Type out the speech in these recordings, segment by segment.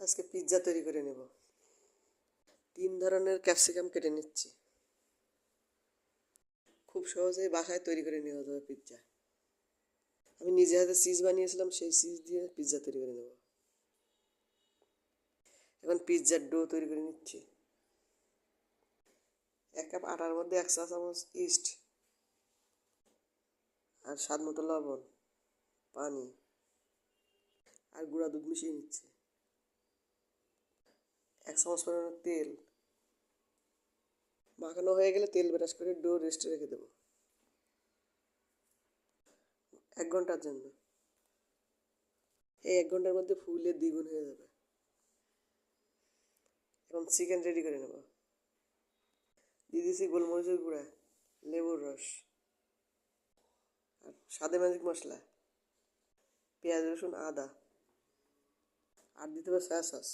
আজকে পিৎজা তৈরি করে নেব। 3 ধরনের ক্যাপসিকাম কেটে নিচ্ছি। খুব সহজেই বাসায় তৈরি করে নেওয়া যাবে পিৎজা। আমি নিজে হাতে চিজ বানিয়েছিলাম, সেই চিজ দিয়ে পিৎজা তৈরি করে নেব। এখন পিৎজার ডো তৈরি করে নিচ্ছি। 1 কাপ আটার মধ্যে 1 চা চামচ ইস্ট আর স্বাদ মতো লবণ, পানি আর গুঁড়া দুধ মিশিয়ে নিচ্ছি। 1 চামচ পরিমাণ তেল। মাখানো হয়ে গেলে তেল ব্রাশ করে ডো রেস্টে রেখে দেবো 1 ঘন্টার জন্য। এই 1 ঘন্টার মধ্যে ফুলে দ্বিগুণ হয়ে যাবে। এখন চিকেন রেডি করে নেব। দিয়ে দিয়েছি গোলমরিচের গুঁড়া, লেবুর রস আর স্বাদে ম্যাজিক মশলা, পেঁয়াজ রসুন আদা আর দিতে হবে সয়া সস।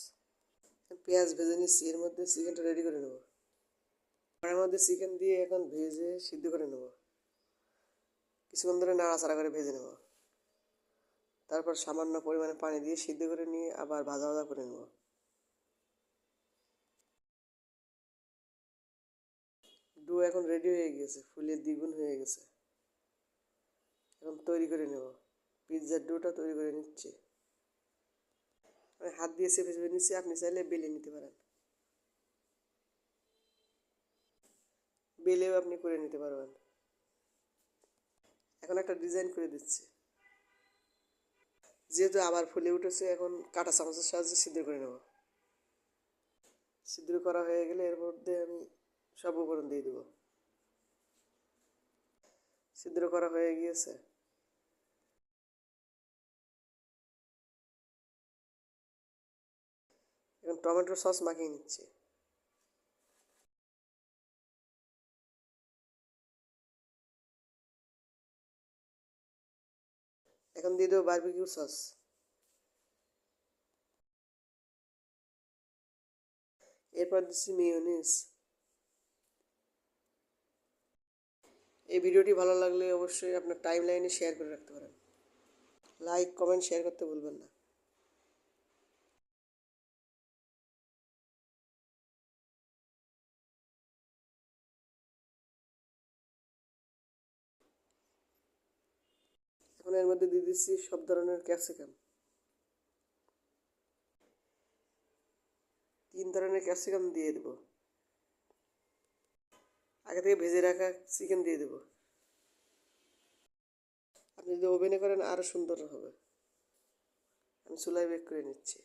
পেঁয়াজ ভেজে নিচ্ছি, এর মধ্যে চিকেনটা রেডি করে নেব। কড়াইয়ের মধ্যে চিকেন দিয়ে এখন ভেজে সিদ্ধ করে নেব। কিছুক্ষণ ধরে নাড়াচাড়া করে ভেজে নেব। তারপর সামান্য পরিমাণে পানি দিয়ে সিদ্ধ করে নিয়ে আবার ভাজা ভাজা করে নেব। ডো এখন রেডি হয়ে গেছে, ফুলে দ্বিগুণ হয়ে গেছে। এখন তৈরি করে নেব। পিৎজার ডোটা তৈরি করে নিচ্ছি। আমি হাত দিয়ে চেপে চেপে নিচ্ছি, আপনি চাইলে বেলে নিতে পারেন। বেলেও আপনি করে নিতে পারবেন। এখন একটা ডিজাইন করে দিচ্ছি। যেহেতু আবার ফুলে উঠেছে, এখন কাঁটা চামচের সাহায্যে সিদ্ধ করে নেব। সিদ্ধ করা হয়ে গেলে এর মধ্যে আমি সব উপকরণ দিয়ে দেবো। সিদ্ধ করা হয়ে গিয়েছে। এখন টমেটো সস মাখিয়ে নিচ্ছি। এখন দিয়ে দেবো বারবিকিউ সস। এরপর দিচ্ছি মেয়োনিজ। এই ভিডিওটি ভালো লাগলে অবশ্যই আপনার টাইম লাইনে শেয়ার করে রাখতে পারেন। লাইক কমেন্ট শেয়ার করতে ভুলবেন না। এখন এর মধ্যে দিয়ে দিচ্ছি সব ধরনের ক্যাপসিকাম। 3 ধরনের ক্যাপসিকাম দিয়ে দেবো। আগে থেকে ভেজে রাখা চিকেন দিয়ে দেবো। আপনি যদি ওভেনে করেন আরও সুন্দর হবে। আমি চুলায় বেক করে নিচ্ছি।